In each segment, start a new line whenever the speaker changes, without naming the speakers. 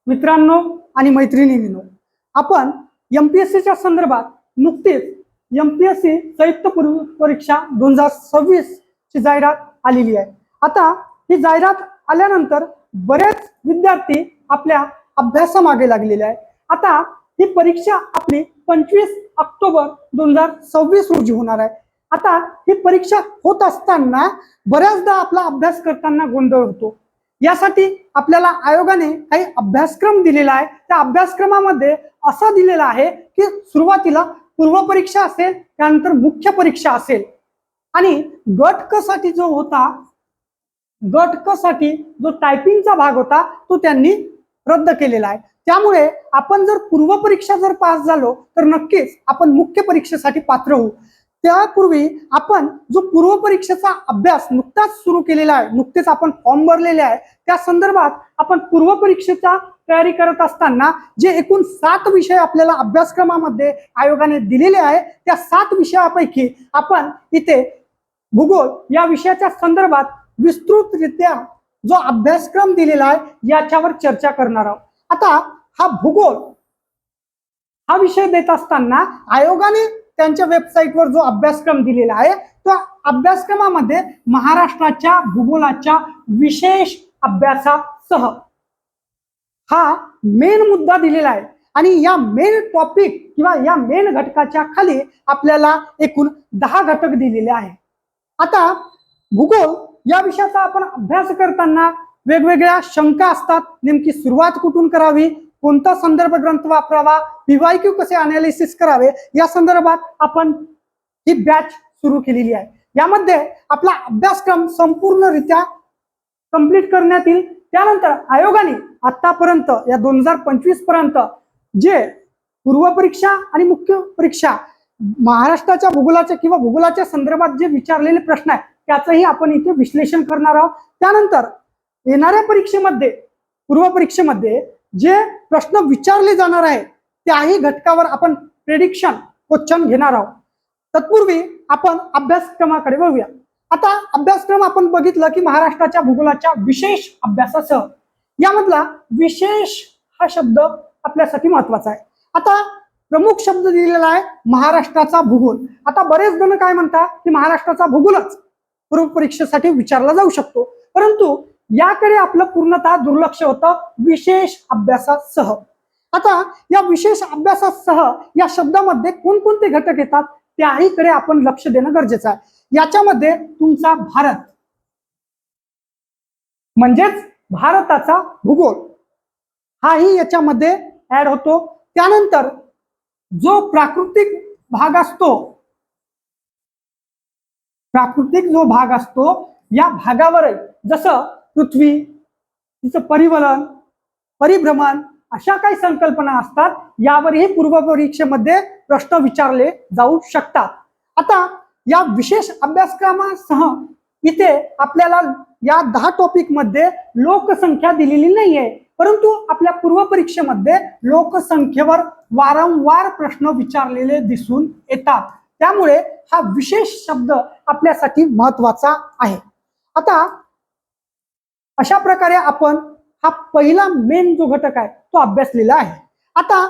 मित्रांनो आणि मैत्रिणींनो, आपण एमपीएससीच्या संदर्भात नुकतीच एमपीएससी संयुक्त पूर्व परीक्षा 2026 ची जाहिरात आलेली आहे। आता ही जाहिरात आल्यानंतर बरेच विद्यार्थी आपल्या अभ्यासामागे लागलेले आहे। आता ही परीक्षा आपली 25 ऑक्टोबर 2026 रोजी होणार आहे। आता ही परीक्षा होत असताना बऱ्याचदा आपला अभ्यास करताना गोंधळ होतो। यासाठी आपल्याला आयोगाने काही अभ्यासक्रम दिलेला आहे। त्या अभ्यासक्रमामध्ये असं दिलेलं आहे की सुरुवातीला पूर्व परीक्षा असेल, त्यानंतर मुख्य परीक्षा असेल आणि गट क साठी जो होता, गट क साठी जो टायपिंगचा भाग होता तो त्यांनी रद्द केलेला आहे। त्यामुळे आपण जर पूर्व परीक्षा जर पास झालो तर नक्कीच आपण मुख्य परीक्षेसाठी पात्र होऊ। त्यापूर्वी आपण जो पूर्व परीक्षेचा अभ्यास नुकताच सुरू केलेला आहे, नुकतेच आपण फॉर्म भरलेले आहे, त्या संदर्भात आपण पूर्व परीक्षेचा तयारी करत असताना जे एकूण 7 विषय आपल्याला अभ्यासक्रमामध्ये आयोगाने दिलेले आहे, त्या 7 विषयापैकी आपण इथे भूगोल या विषयाच्या संदर्भात विस्तृतरित्या जो अभ्यासक्रम दिलेला आहे याच्यावर चर्चा करणार आहोत। आता हा भूगोल हा विषय देत असताना आयोगाने त्यांच्या वेबसाईटवर जो अभ्यासक्रम दिलेला आहे तो अभ्यासक्रमामध्ये महाराष्ट्राच्या भूगोलाच्या विशेष अभ्यासासह हा मेन मुद्दा दिलेला आहे आणि या मेन टॉपिक किंवा या मेन घटकाच्या खाली आपल्याला एकूण 10 घटक दिलेले आहे। आता भूगोल या विषयाचा आपण अभ्यास करताना वेगवेगळ्या शंका असतात। नेमकी सुरुवात कुठून करावी, कोणता संदर्भ ग्रंथ वापरावा, पीवायक्यू कसे अनालिसिस करावे, या संदर्भात आपण ही बॅच सुरू केलेली आहे। यामध्ये आपला अभ्यासक्रम संपूर्णरित्या कंप्लीट करण्यात येईल। त्यानंतर आयोगाने आतापर्यंत या 2025 पर्यंत जे पूर्व परीक्षा आणि मुख्य परीक्षा महाराष्ट्राच्या भूगोलाच्या किंवा भूगोलाच्या संदर्भात जे विचारलेले प्रश्न आहेत त्याचंही आपण इथे विश्लेषण करणार आहोत। त्यानंतर येणाऱ्या परीक्षेमध्ये पूर्व परीक्षेमध्ये जे प्रश्न विचारले जाणार आहे त्याही घटकावर आपण प्रेडिक्शन क्वेश्चन घेणार आहोत। तत्पूर्वी आपण अभ्यासक्रमाकडे वळूया। आता अभ्यासक्रम आपण बघितलं की महाराष्ट्राच्या भूगोलाच्या विशेष अभ्यासासह, यामधला विशेष हा शब्द आपल्यासाठी महत्वाचा आहे। आता प्रमुख शब्द दिलेला आहे महाराष्ट्राचा भूगोल। आता बरेच जण काय म्हणतात की महाराष्ट्राचा भूगोलच पूर्व परीक्षेसाठी विचारला जाऊ शकतो, परंतु याकडे आपलं पूर्णतः दुर्लक्ष होतं विशेष अभ्यासासह। आता या विशेष अभ्यासासह या शब्दामध्ये कोणकोणते घटक येतात त्याहीकडे आपण लक्ष देणं गरजेचं आहे। याच्यामध्ये तुमचा भारत म्हणजेच भारताचा भूगोल हाही याच्यामध्ये ऍड होतो। त्यानंतर जो प्राकृतिक भाग असतो, प्राकृतिक जो भाग असतो या भागावर जसं पृथ्वी, तिचं परिवलन, परिभ्रमण अशा काही संकल्पना असतात, यावरही पूर्व परीक्षेमध्ये प्रश्न विचारले जाऊ शकतात। आता या विशेष अभ्यासक्रमासह इथे आपल्याला या 10 टॉपिक मध्ये लोकसंख्या दिलेली नाहीये, परंतु आपल्या पूर्व परीक्षेमध्ये लोकसंख्येवर वारंवार प्रश्न विचारलेले दिसून येतात। त्यामुळे हा विशेष शब्द आपल्यासाठी महत्वाचा आहे। आता अशा प्रकारे आपण हा पहिला मेन जो घटक आहे तो अभ्यासलेला आहे। आता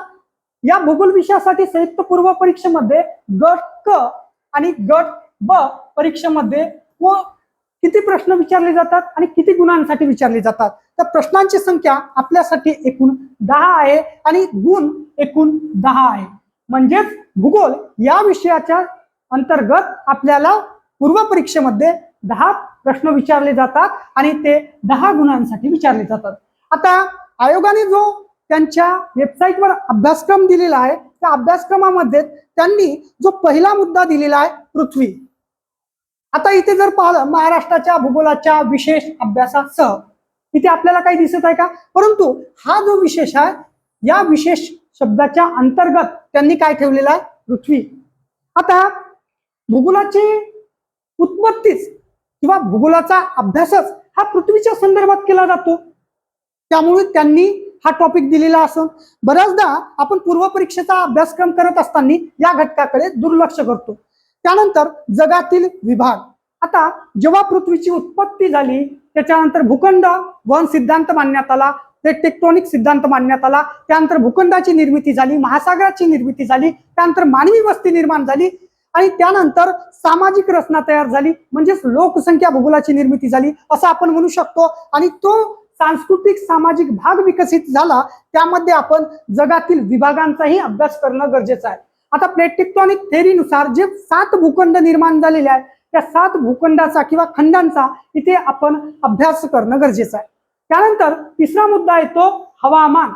या भूगोल विषयासाठी संयुक्त पूर्व परीक्षेमध्ये गट क आणि गट ब परीक्षेमध्ये किती प्रश्न विचारले जातात आणि किती गुणांसाठी विचारले जातात, तर प्रश्नांची संख्या आपल्यासाठी एकूण 10 आहे आणि गुण एकूण 10 आहे। म्हणजेच भूगोल या विषयाच्या अंतर्गत आपल्याला पूर्व परीक्षेमध्ये 10 प्रश्न विचारले जातात आणि ते 10 गुणांसाठी विचारले जातात। आता आयोगाने जो त्यांच्या वेबसाईटवर अभ्यासक्रम दिलेला आहे त्या अभ्यासक्रमामध्ये त्यांनी जो पहिला मुद्दा दिलेला आहे पृथ्वी। आता इथे जर पाहिलं महाराष्ट्राच्या भूगोलाच्या विशेष अभ्यासासह इथे आपल्याला काही दिसत आहे का, परंतु हा जो विशेष आहे या विशेष शब्दाच्या अंतर्गत त्यांनी काय ठेवलेला आहे, पृथ्वी। आता भूगोलाची उत्पत्तीच किंवा भूगोलाचा अभ्यासच हा पृथ्वीच्या संदर्भात केला जातो, त्यामुळे त्यांनी हा टॉपिक दिलेला असून बऱ्याचदा आपण पूर्व परीक्षेचा अभ्यासक्रम करत असताना या घटकाकडे दुर्लक्ष करतो। त्यानंतर जगातील विभाग। आता जेव्हा पृथ्वीची उत्पत्ती झाली त्याच्यानंतर भूखंड वन सिद्धांत मांडण्यात आला, ते टेक्टोनिक सिद्धांत मांडण्यात आला. त्यानंतर भूखंडाची निर्मिती झाली, महासागराची निर्मिती झाली, त्यानंतर मानवी वस्ती निर्माण झाली आणि त्यानंतर सामाजिक रचना तयार झाली, म्हणजेच लोकसंख्या भूगोलाची निर्मिती झाली असं आपण म्हणू शकतो. आणि तो सांस्कृतिक सामाजिक भाग विकसित झाला, त्यामध्ये आपण जगातील विभागांचाही अभ्यास करणं गरजेचं आहे. आता प्लेट टेक्टोनिक थेअरीनुसार जे 7 भूखंड निर्माण झालेले आहेत, त्या 7 भूखंडाचा किंवा खंडांचा इथे आपण अभ्यास करणं गरजेचं आहे. त्यानंतर तिसरा मुद्दा येतो हवामान.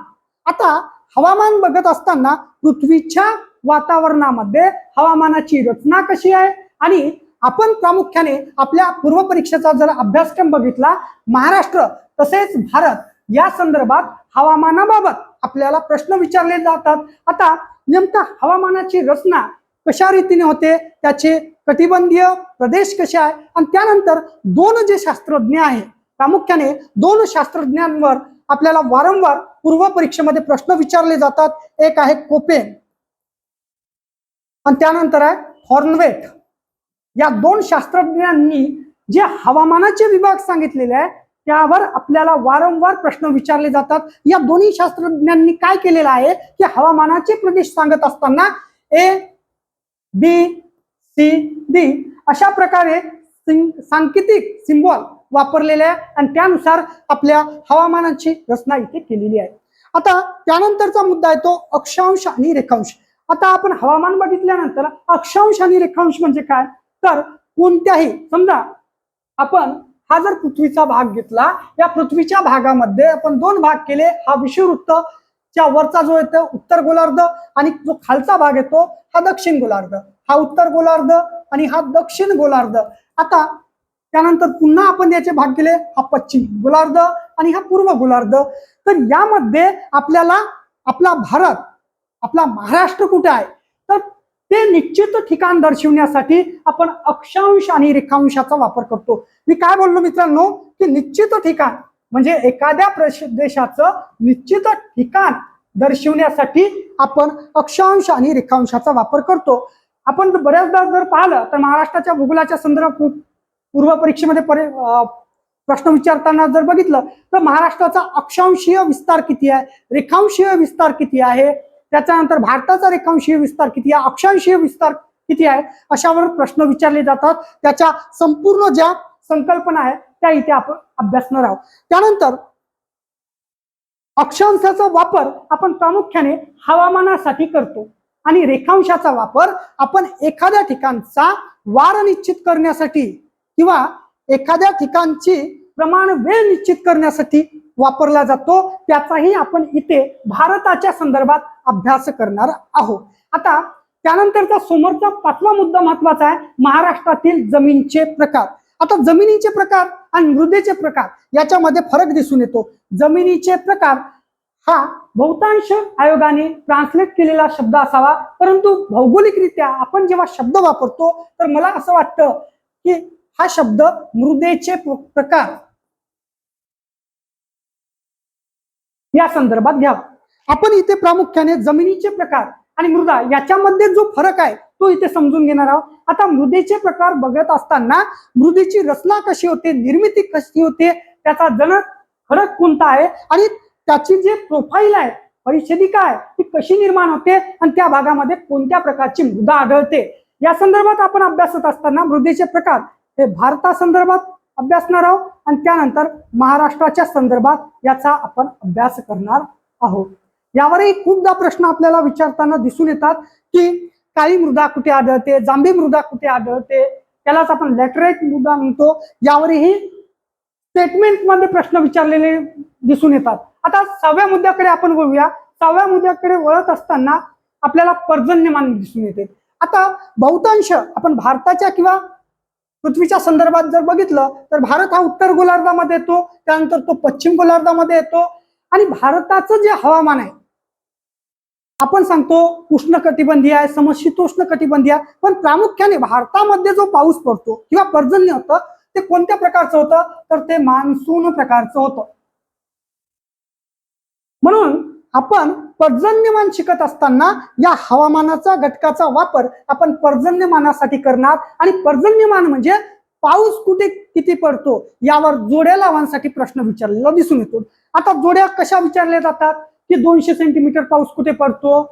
आता हवामान बघत असताना पृथ्वीच्या वातावरणामध्ये हवामानाची रचना कशी आहे, आणि आपण प्रामुख्याने आपल्या पूर्व परीक्षेचा जर अभ्यासक्रम बघितला, महाराष्ट्र तसेच भारत या संदर्भात हवामानाबाबत आपल्याला प्रश्न विचारले जातात. आता नेमका हवामानाची रचना कशा रीतीने होते, त्याचे कटिबंधीय प्रदेश कसे आहे, आणि त्यानंतर 2 जे शास्त्रज्ञ आहे, प्रामुख्याने 2 शास्त्रज्ञांवर आपल्याला वारंवार पूर्व परीक्षेमध्ये प्रश्न विचारले जातात. एक आहे कोपेन आणि त्यानंतर आहे हॉर्नवेट. या 2 शास्त्रज्ञांनी जे हवामानाचे विभाग सांगितलेले आहे त्यावर आपल्याला वारंवार प्रश्न विचारले जातात. या दोन्ही शास्त्रज्ञांनी काय केलेलं आहे की हवामानाचे प्रदेश सांगत असताना A, B, C, D अशा प्रकारे सांकेतिक सिम्बॉल वापरलेले आहे आणि त्यानुसार आपल्या हवामानाची रचना इथे केलेली आहे. आता त्यानंतरचा मुद्दा येतो अक्षांश आणि रेखांश. आता आपण हवामान बघितल्यानंतर अक्षांश आणि रेखांश म्हणजे काय, तर कोणत्याही समजा आपण हा जर पृथ्वीचा भाग घेतला, या पृथ्वीच्या भागामध्ये आपण 2 भाग केले. हा विषुववृत्तच्या वरचा जो येतो उत्तर गोलार्ध आणि जो खालचा भाग येतो हा दक्षिण गोलार्ध. हा उत्तर गोलार्ध आणि हा दक्षिण गोलार्ध. आता त्यानंतर पुन्हा आपण याचे भाग केले, हा पश्चिम गोलार्ध आणि हा पूर्व गोलार्ध. तर यामध्ये आपल्याला आपला भारत, आपला महाराष्ट्र कुठे आहे, तर ते निश्चित ठिकाण दर्शवण्यासाठी आपण अक्षांश आणि रेखांशाचा वापर करतो. मी काय बोललो मित्रांनो की निश्चित ठिकाण म्हणजे एखाद्या प्रदेशाचं निश्चित ठिकाण दर्शवण्यासाठी आपण अक्षांश आणि रेखांशाचा वापर करतो. आपण बऱ्याचदा जर पाहिलं तर महाराष्ट्राच्या भूगोलाच्या संदर्भात पूर्व परीक्षेमध्ये प्रश्न विचारताना जर बघितलं तर महाराष्ट्राचा अक्षांशीय विस्तार किती आहे, रेखांशीय विस्तार किती आहे, त्याच्यानंतर भारताचा रेखांशीय विस्तार किती आहे, अक्षांशीय विस्तार किती आहे, अशावर प्रश्न विचारले जातात. त्याच्या संपूर्ण ज्या संकल्पना आहे त्या इथे आपण अभ्यासणार आहोत. त्यानंतर अक्षांशाचा वापर आपण प्रामुख्याने हवामानासाठी करतो आणि रेखांशाचा वापर आपण एखाद्या ठिकाणचा वार निश्चित करण्यासाठी किंवा एखाद्या ठिकाणची प्रमाण वेळ निश्चित करण्यासाठी वापरला जातो. त्याचाही आपण इथे भारताच्या संदर्भात अभ्यास करणार आहोत. आता त्यानंतरचा समोरचा 5वा मुद्दा महत्वाचा आहे, महाराष्ट्रातील जमिनीचे प्रकार. आता जमिनीचे प्रकार आणि मृदेचे प्रकार याच्यामध्ये फरक दिसून येतो. जमिनीचे प्रकार हा बहुतांश आयोगाने ट्रान्सलेट केलेला शब्द असावा, परंतु भौगोलिकरित्या आपण जेव्हा शब्द वापरतो तर मला असं वाटतं की हा शब्द मृदेचे प्रकार या संदर्भात घ्यावा. आपण इथे प्रामुख्याने जमिनीचे प्रकार आणि मृदा याच्यामध्ये जो फरक आहे तो इथे समजून घेणार आहोत. आता मृदेचे प्रकार बघत असताना मृदेची रचना कशी होते, निर्मिती कशी होते, त्याचा जनक फरक कोणता आहे आणि त्याची जे प्रोफाईल आहे, परिच्छेदिका आहे, ती कशी निर्माण होते आणि त्या भागामध्ये कोणत्या प्रकारची मृदा आढळते, या संदर्भात आपण अभ्यासत असताना मृदेचे प्रकार हे भारतासंदर्भात अभ्यासणार आहोत आणि त्यानंतर महाराष्ट्राच्या संदर्भात याचा आपण अभ्यास करणार आहोत. यावरही खूपदा प्रश्न आपल्याला विचारताना दिसून येतात की काळी मृदा कुठे आढळते, जांभी मृदा कुठे आढळते, त्यालाच आपण लॅटराइट मृदा म्हणतो. यावरही स्टेटमेंट मध्ये प्रश्न विचारलेले दिसून येतात. आता 6व्या मुद्द्याकडे आपण वळूया. 6व्या मुद्द्याकडे वळत असताना आपल्याला पर्जन्यमान दिसून येते. आता बहुतांश आपण भारताच्या किंवा पृथ्वीच्या संदर्भात जर बघितलं तर भारत हा उत्तर गोलार्धामध्ये येतो, त्यानंतर तो पश्चिम गोलार्धामध्ये येतो. आणि भारताचं जे हवामान आहे आपण सांगतो उष्णकटिबंधीय आहे, समशीतोष्ण कटिबंधीय आहे, पण प्रामुख्याने भारतामध्ये जो पाऊस पडतो किंवा पर्जन्य होतं ते कोणत्या प्रकारचं होतं, तर ते मान्सून प्रकारचं होतं. म्हणून आपण पर्जन्यमान शिकत असताना या हवामानाचा घटकाचा वापर आपण पर्जन्यमानासाठी करणार आणि पर्जन्यमान म्हणजे पाऊस कुठे किती पडतो यावर जोड्या लावांसाठी प्रश्न विचारलेला दिसून येतो. आता जोड्या कशा विचारल्या जातात की 200 सेंटीमीटर पाऊस कुठे पडतो,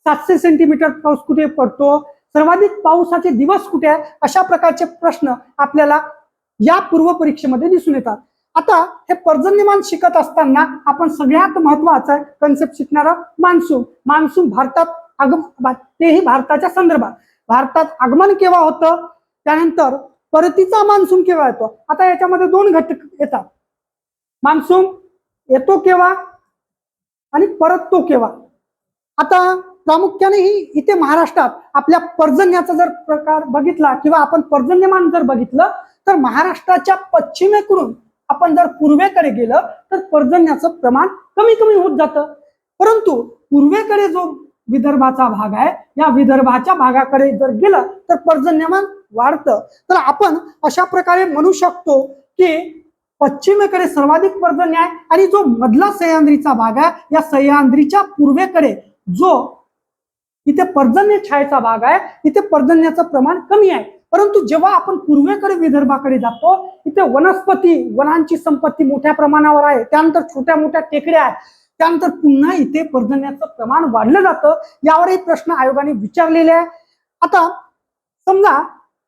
700 सेंटीमीटर पाऊस कुठे पडतो, सर्वाधिक पावसाचे दिवस कुठे आहे, अशा प्रकारचे प्रश्न आपल्याला या पूर्व परीक्षेमध्ये दिसून येतात. आता हे पर्जन्यमान शिकत असताना आपण सगळ्यात महत्वाचा कन्सेप्ट शिकणारा मान्सून. मान्सून भारतात तेही भारताच्या संदर्भात भारतात आगमन केव्हा होतं, त्यानंतर परतीचा मान्सून केव्हा येतो. आता याच्यामध्ये दोन घटक येतात, मान्सून येतो केव्हा आणि परततो केव्हा. आता प्रामुख्याने इथे महाराष्ट्रात आपल्या पर्जन्याचा जर प्रकार बघितला किंवा आपण पर्जन्यमान जर बघितलं तर महाराष्ट्राच्या पश्चिमेकडून आपण जर पूर्वेकडे गेलं तर पर्जन्याचं प्रमाण कमी कमी होत जातं. परंतु पूर्वेकडे जो विदर्भाचा भाग आहे, या विदर्भाच्या भागाकडे जर गेलं तर पर्जन्यमान वाढतं. तर आपण अशा प्रकारे म्हणू शकतो की पश्चिमेकडे सर्वाधिक पर्जन्य आहे आणि जो मधला सह्याद्रीचा भाग आहे, या सह्याद्रीच्या पूर्वेकडे जो इथे पर्जन्य छायेचा भाग आहे, इथे पर्जन्याचं प्रमाण कमी आहे. परंतु जेव्हा आपण पूर्वेकडे विदर्भाकडे जातो, इथे वनस्पती वनांची संपत्ती मोठ्या प्रमाणावर आहे, त्यानंतर छोट्या मोठ्या टेकड्या आहेत, त्यानंतर पुन्हा इथे पर्जन्याचं प्रमाण वाढलं जातं. यावरही प्रश्न आयोगाने विचारलेले आहे. आता समजा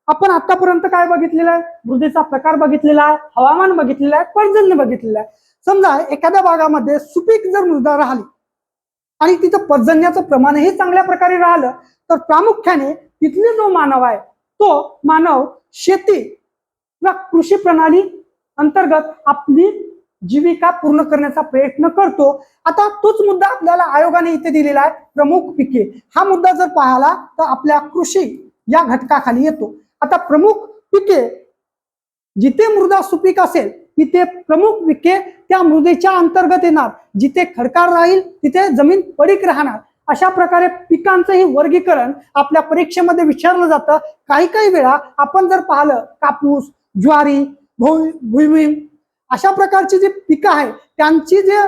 आपण आतापर्यंत काय बघितलेलं आहे, मृदेचा प्रकार बघितलेला आहे, हवामान बघितलेलं आहे, पर्जन्य बघितलेलं आहे. समजा एखाद्या भागामध्ये सुपीक जर मृदा राहिली आणि तिथं पर्जन्याचं प्रमाणही चांगल्या प्रकारे राहिलं तर प्रामुख्याने तिथले जो मानव आहे तो मानव शेती किंवा कृषी प्रणाली अंतर्गत आपली जीविका पूर्ण करण्याचा प्रयत्न करतो. आता तोच मुद्दा आपल्याला आयोगाने इथे दिलेला आहे, प्रमुख पिके. हा मुद्दा जर पाहिला तर आपल्या कृषी या घटकाखाली येतो. आता प्रमुख पिके, जिथे मृदा सुपीक असेल तिथे प्रमुख पिके त्या मृदेच्या अंतर्गत येणार, जिथे खडकाळ राहील तिथे जमीन पडीक राहणार. अशा प्रकारे पिकांचंही वर्गीकरण आपल्या परीक्षेमध्ये विचारलं जातं. काही काही वेळा आपण जर पाहिलं कापूस, ज्वारी, भुईमुग अशा प्रकारची जी पिकं आहे त्यांची जे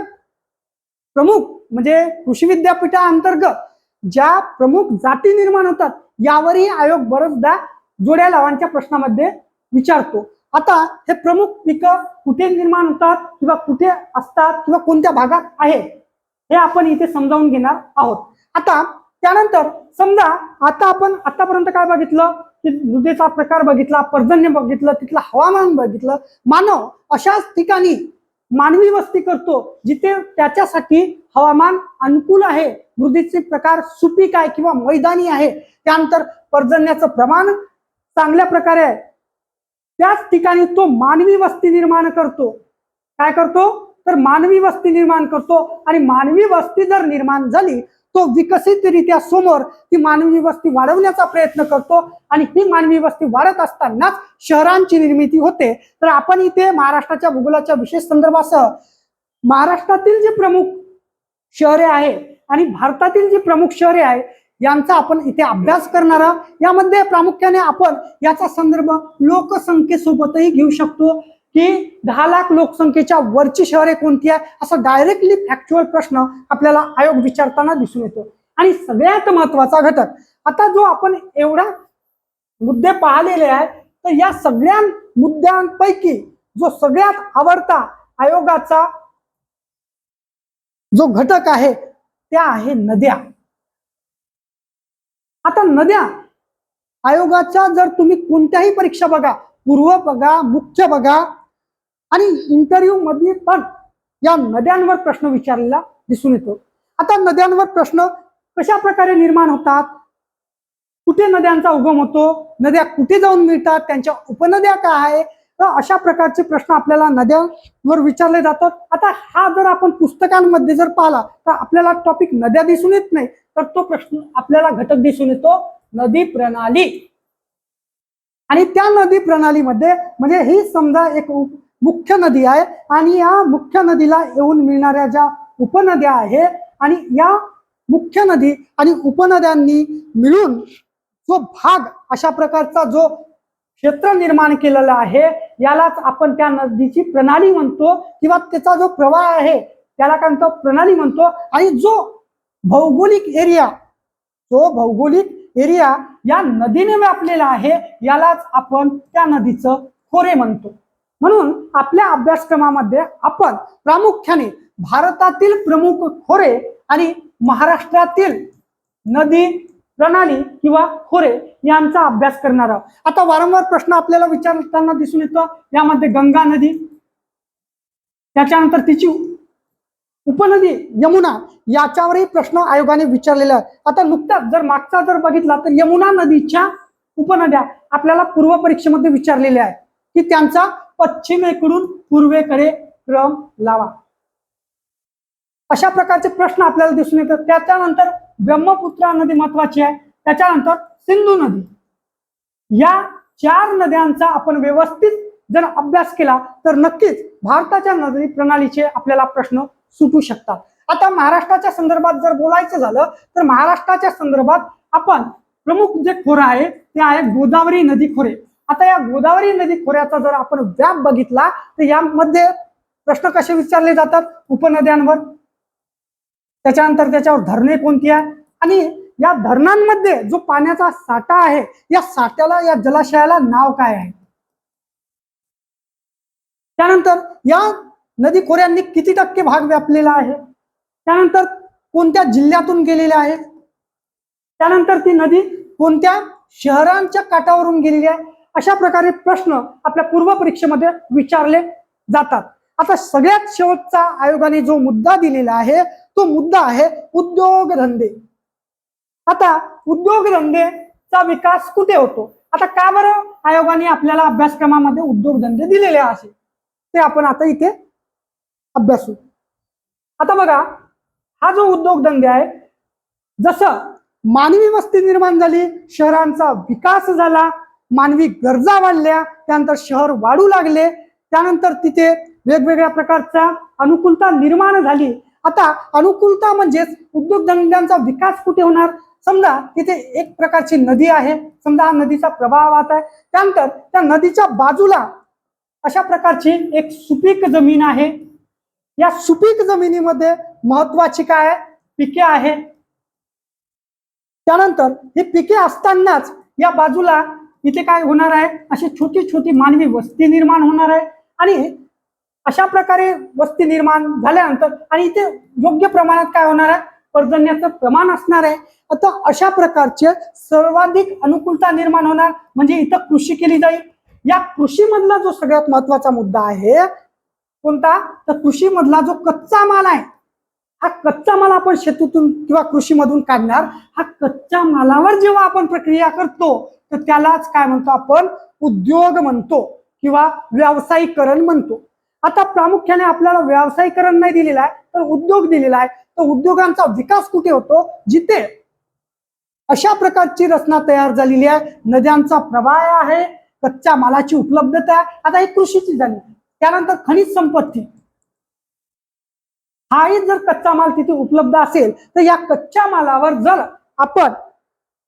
प्रमुख म्हणजे कृषी विद्यापीठाअंतर्गत ज्या प्रमुख जाती निर्माण होतात यावरही आयोग बरेचदा जोड्या लावांच्या प्रश्नामध्ये विचारतो. आता हे प्रमुख पिकं कुठे निर्माण होतात किंवा कुठे असतात किंवा कोणत्या भागात आहे हे आपण इथे समजावून घेणार आहोत. आता त्यानंतर समजा आता आपण आतापर्यंत काय बघितलं की मृदेचा प्रकार बघितला, पर्जन्य बघितलं, तिथलं हवामान बघितलं. मानव अशाच ठिकाणी मानवी वस्ती करतो जिथे त्याच्यासाठी हवामान अनुकूल आहे, मृदेचे प्रकार सुपीक आहे किंवा मैदानी आहे, त्यानंतर पर्जन्याचं प्रमाण चांगल्या प्रकारे आहे, त्याच ठिकाणी तो मानवी वस्ती निर्माण करतो. काय करतो तर मानवी वस्ती निर्माण करतो आणि मानवी वस्ती जर निर्माण झाली तो विकसितरित्या समोर ती मानवी वस्ती वाढवण्याचा प्रयत्न करतो आणि ही मानवी वस्ती वाढत असतानाच शहरांची निर्मिती होते. तर आपण इथे महाराष्ट्राच्या भूगोलाच्या विशेष संदर्भासह महाराष्ट्रातील जे प्रमुख शहरे आहे आणि भारतातील जी प्रमुख शहरे आहे यांचा आपण इथे अभ्यास करणार आहोत. यामध्ये प्रामुख्याने आपण याचा संदर्भ लोकसंख्येसोबतही घेऊ शकतो की 10 लाख लोकसंख्येच्या वरची शहरे कोणती आहे, असा डायरेक्टली फॅक्च्युअल प्रश्न आपल्याला आयोग विचारताना दिसून येतो. आणि सगळ्यात महत्वाचा घटक, आता जो आपण एवढा मुद्दे पाहिलेले आहेत तर या सगळ्या मुद्द्यांपैकी जो सगळ्यात आवडता आयोगाचा जो घटक आहे त्या आहे नद्या. आता नद्या आयोगाच्या जर तुम्ही कोणत्याही परीक्षा बघा, पूर्व बघा, मुख्य बघा आणि इंटरव्ह्यू मध्ये पण या नद्यांवर प्रश्न विचारलेला दिसून येतो. आता नद्यांवर प्रश्न कशा प्रकारे निर्माण होतात, कुठे नद्यांचा उगम होतो, नद्या कुठे जाऊन मिळतात, त्यांच्या उपनद्या काय आहे, तर अशा प्रकारचे प्रश्न आपल्याला नद्यांवर विचारले जातात. आता हा जर आपण पुस्तकांमध्ये जर पाहिला तर आपल्याला टॉपिक नद्या दिसून येत नाही, तर तो प्रश्न आपल्याला घटक दिसून येतो नदी प्रणाली. आणि त्या नदी प्रणालीमध्ये म्हणजे ही समजा एक मुख्य नदी आहे आणि या मुख्य नदीला येऊन मिळणाऱ्या ज्या उपनद्या आहे आणि या मुख्य नदी आणि उपनद्यांनी मिळून जो भाग अशा प्रकारचा जो क्षेत्र निर्माण केलेला आहे यालाच आपण त्या नदीची प्रणाली म्हणतो किंवा त्याचा जो प्रवाह आहे त्याला काय म्हणतो प्रणाली म्हणतो. आणि जो भौगोलिक एरिया या नदीने व्यापलेला आहे यालाच आपण त्या नदीचं खोरे म्हणतो. म्हणून आपल्या अभ्यासक्रमामध्ये आपण प्रामुख्याने भारतातील प्रमुख खोरे आणि महाराष्ट्रातील नदी प्रणाली किंवा खोरे यांचा अभ्यास करणार आहोत. आता वारंवार प्रश्न आपल्याला विचारताना दिसून येतो, यामध्ये गंगा नदी, त्याच्यानंतर तिची उपनदी यमुना, याच्यावरही प्रश्न आयोगाने विचारलेला आहे. आता नुकताच जर मागचा जर बघितला तर यमुना नदीच्या उपनद्या आपल्याला पूर्व परीक्षेमध्ये विचारलेल्या आहेत की त्यांचा पश्चिमेकडून पूर्वेकडे क्रम लावा. अशा प्रकारचे प्रश्न आपल्याला दिसून येतात. त्याच्यानंतर ब्रह्मपुत्रा नदी महत्वाची आहे, त्याच्यानंतर सिंधू नदी. या 4 नद्यांचा आपण व्यवस्थित जर अभ्यास केला तर नक्कीच भारताच्या नदी प्रणालीचे आपल्याला प्रश्न सुटू शकतात. आता महाराष्ट्राच्या संदर्भात जर बोलायचं झालं तर महाराष्ट्राच्या संदर्भात आपण प्रमुख जे खोरं आहे ते आहे गोदावरी नदी खोरे. आता या गोदावरी नदी खोऱ्याचा जर आपण व्याप बघितला तर यामध्ये प्रश्न कसे विचारले जातात, उपनद्यांवर, त्याच्यानंतर त्याच्यावर धरणे कोणती आहे आणि या धरणांमध्ये जो पाण्याचा साठा आहे या साठ्याला, या जलाशयाला नाव काय आहे. त्यानंतर या नदी खोऱ्यांनी किती टक्के भाग व्यापलेला आहे, त्यानंतर कोणत्या जिल्ह्यातून गेलेल्या आहे, त्यानंतर ती नदी कोणत्या शहरांच्या काठावरून गेलेली आहे. अशा प्रकारे प्रश्न आपल्या पूर्व परीक्षेमध्ये विचारले जातात. आता सगळ्यात शेवटचा आयोगाने जो मुद्दा दिलेला आहे तो मुद्दा आहे उद्योगधंदे. आता उद्योगधंदेचा विकास कुठे होतो, आता का बरं आयोगाने आपल्याला अभ्यासक्रमामध्ये उद्योगधंदे दिलेले आहे ते आपण आता इथे अभ्यासू. आता बघा, हा जो उद्योगधंदे आहे, जसं मानवी वस्ती निर्माण झाली, शहरांचा विकास झाला, मानवी गरजा वाढल्या, त्यानंतर शहर वाढू लागले, त्यानंतर तिथे वेगवेगळ्या प्रकारच्या अनुकूलता निर्माण झाली. आता अनुकूलता म्हणजेच उद्योगधंद्यांचा विकास कुठे होणार, समजा तिथे एक प्रकारची नदी आहे, समजा नदीचा प्रवाह वाहत आहे, त्यानंतर त्या नदीच्या बाजूला अशा प्रकारची एक सुपीक जमीन आहे. या सुपीक जमिनीमध्ये महत्वाची काय पिके आहे. त्यानंतर हे पिके असतानाच या बाजूला इथे काय होणार आहे, अशी छोटी छोटी मानवी वस्ती निर्माण होणार आहे आणि अशा प्रकारे वस्ती निर्माण झाल्यानंतर आणि इथे योग्य प्रमाणात काय होणार आहे, पर्जन्याचं प्रमाण असणार आहे. आता अशा प्रकारचे सर्वाधिक अनुकूलता निर्माण होणार म्हणजे इथं कृषी केली जाईल. या कृषीमधला जो सगळ्यात महत्वाचा मुद्दा आहे कोणता, तर कृषीमधला जो कच्चा माल आहे, हा कच्चा माल आपण शेतीतून किंवा कृषीमधून काढणार. हा कच्च्या मालावर जेव्हा आपण प्रक्रिया करतो तर त्यालाच काय म्हणतो आपण, उद्योग म्हणतो किंवा व्यावसायिकरण म्हणतो. आता प्रामुख्याने आपल्याला व्यावसायिकरण नाही दिलेला आहे तर उद्योग दिलेला आहे. तर उद्योगांचा विकास कुठे होतो, जिथे अशा प्रकारची रचना तयार झालेली आहे, नद्यांचा प्रवाह आहे, कच्च्या मालाची उपलब्धता आहे. आता ही कृषीची झाली. त्यानंतर खनिज संपत्ती, हाही जर कच्चा माल तिथे उपलब्ध असेल तर या कच्च्या मालावर जर आपण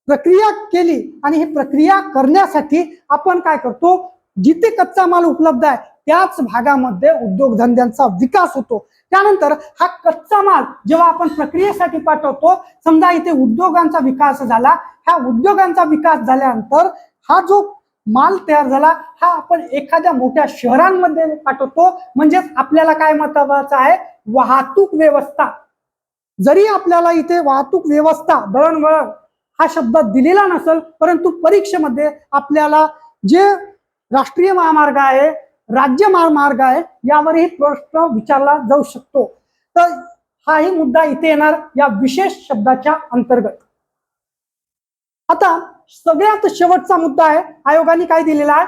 प्रक्रिया केली आणि ही प्रक्रिया करण्यासाठी आपण काय करतो, जिथे कच्चा माल उपलब्ध आहे त्याच भागामध्ये उद्योगधंद्यांचा विकास होतो. त्यानंतर हा कच्चा माल जेव्हा आपण प्रक्रियेसाठी पाठवतो, समजा इथे उद्योगांचा विकास झाला, ह्या उद्योगांचा विकास झाल्यानंतर हा जो माल तयार झाला हा आपण एखाद्या मोठ्या शहरांमध्ये पाठवतो. म्हणजेच आपल्याला काय महत्वाचं आहे, वाहतूक व्यवस्था. जरी आपल्याला इथे वाहतूक व्यवस्था, दळणवळण हा शब्द दिलेला नसेल, परंतु परीक्षेमध्ये आपल्याला जे राष्ट्रीय महामार्ग आहे, राज्य महामार्ग आहे, यावरही प्रश्न विचारला जाऊ शकतो. तर हाही मुद्दा इथे येणार या विशेष शब्दाच्या अंतर्गत. आता सगळ्यात शेवटचा मुद्दा आहे, आयोगाने काय दिलेला आहे,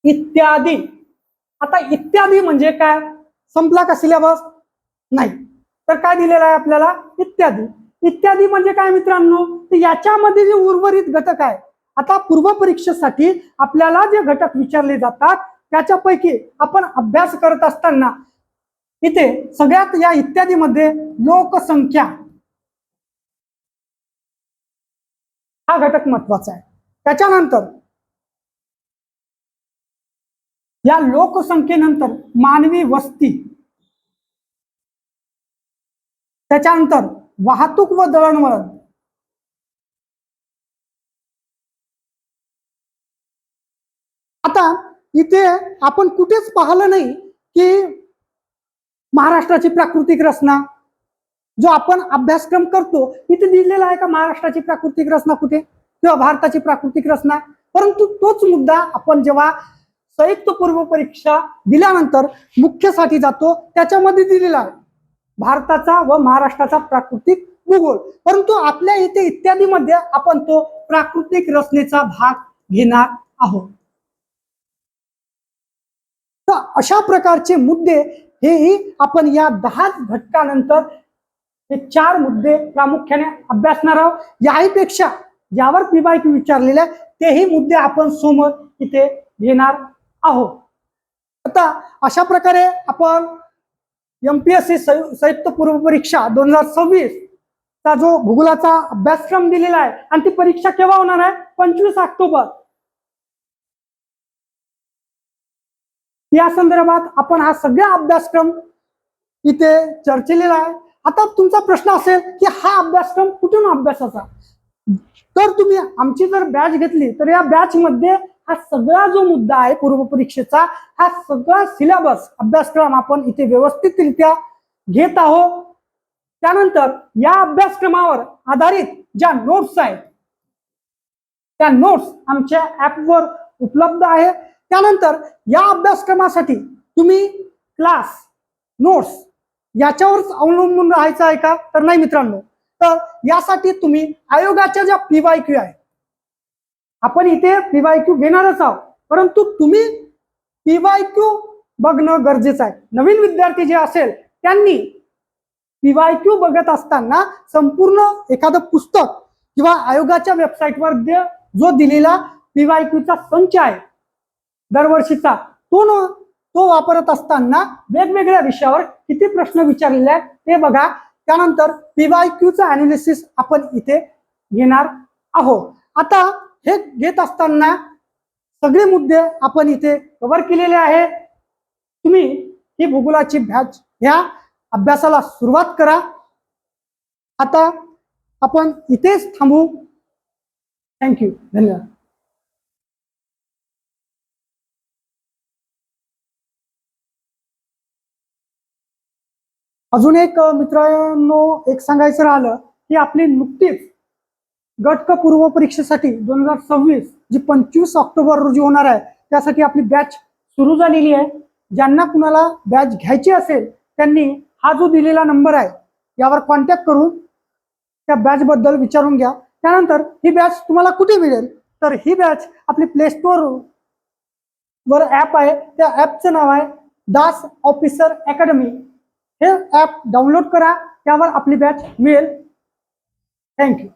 इत्यादी. आता इत्यादी म्हणजे काय, संपला का सिलेबस, नाही तर काय दिलेला आहे आपल्याला, इत्यादी. इत्यादी म्हणजे काय मित्रांनो, तर याच्यामध्ये जे उर्वरित घटक आहे, आता पूर्व परीक्षेसाठी आपल्याला जे घटक विचारले जातात त्याच्यापैकी आपण अभ्यास करत असताना इथे सगळ्यात या इत्यादी मध्ये लोकसंख्या हा घटक महत्वाचा आहे. त्याच्यानंतर या लोकसंख्येनंतर मानवी वस्ती, त्याच्यानंतर वाहतूक व दळणवळण, आता इथे आपण कुठेच पाहिलं नाही की महाराष्ट्राची प्राकृतिक रचना जो आपण अभ्यासक्रम करतो इथे दिलेला आहे का महाराष्ट्राची प्राकृतिक रचना कुठे किंवा भारताची प्राकृतिक रचना? परंतु तोच मुद्दा आपण जेव्हा संयुक्त पूर्व परीक्षा दिल्यानंतर मुख्यसाठी जातो त्याच्यामध्ये दिलेला आहे भारताचा व महाराष्ट्राचा प्राकृतिक भूगोल, परंतु आपल्या इथे इत्यादी मध्ये आपण तो प्राकृतिक रचनेचा भाग घेणार आहोत. तर अशा प्रकारचे मुद्दे हेही आपण या 10 घटकानंतर हे 4 मुद्दे प्रामुख्याने अभ्यासणार आहोत. याहीपेक्षा ज्यावर PYQ विचारलेले तेही मुद्दे आपण समोर इथे घेणार आहोत. आता अशा प्रकारे आपण MPSC संयुक्त पूर्व परीक्षा 2026 चा जो भूगोलाचा अभ्यासक्रम दिलेला आहे आणि ती परीक्षा केव्हा होणार आहे? 25 ऑक्टोबर. या संदर्भात आपण हा सगळा अभ्यासक्रम इथे चर्चेलेला आहे. आता तुमचा प्रश्न असेल की हा अभ्यासक्रम कुठून अभ्यासाचा? तर तुम्ही आमची जर बॅच घेतली तर या बॅच मध्ये हा सगळा जो मुद्दा आहे पूर्व परीक्षेचा हा सगळा सिलेबस अभ्यासक्रम आपण इथे व्यवस्थितरित्या घेत आहोत. त्यानंतर या अभ्यासक्रमावर आधारित ज्या नोट्स आहेत त्या नोट्स आमच्या ऍपवर उपलब्ध आहेत. त्यानंतर या अभ्यासक्रमासाठी तुम्ही क्लास नोट्स याच्यावरच अवलंबून राहायचं आहे का? तर नाही मित्रांनो. तर यासाठी तुम्ही आयोगाच्या ज्या PYQ आहे आपण इथे PYQ घेणारच आहोत, परंतु तुम्ही PYQ बघणं गरजेचं आहे. नवीन विद्यार्थी जे असेल त्यांनी PYQ बघत असताना संपूर्ण एखादं पुस्तक किंवा आयोगाच्या वेबसाईटवर जो दिलेला PYQचा संच आहे दरवर्षीचा तो वापरत असताना वेगवेगळ्या विषयावर किती प्रश्न विचारलेले आहेत ते बघा. त्यानंतर PYQचा अनालिसिस आपण इथे घेणार आहोत. आता हे घेत असताना सगळे मुद्दे आपण इथे कव्हर केलेले आहेत. तुम्ही ही भूगोलाची बॅच ह्या अभ्यासाला सुरुवात करा. आता आपण इथेच थांबू. थँक्यू. धन्यवाद. अजून एक मित्रांनो एक सांगायचं राहिलं की आपली नुकतीच गट क पूर्व परीक्षेसाठी 2026 जी 25 ऑक्टोबर रोजी होणार आहे त्यासाठी आपली बॅच सुरू झालेली आहे. ज्यांना कुणाला बॅच घ्यायची असेल त्यांनी हा जो दिलेला नंबर आहे यावर कॉन्टॅक्ट करून त्या बॅच बद्दल विचारून घ्या. त्यानंतर ही बॅच तुम्हाला कुठे मिळेल? तर ही बॅच आपली प्ले स्टोर वर ऍप आहे त्या ऍपचं नाव आहे दास ऑफिसर अकॅडमी. हे ऍप डाउनलोड करा त्यावर आपली बॅच मिळेल. थँक्यू.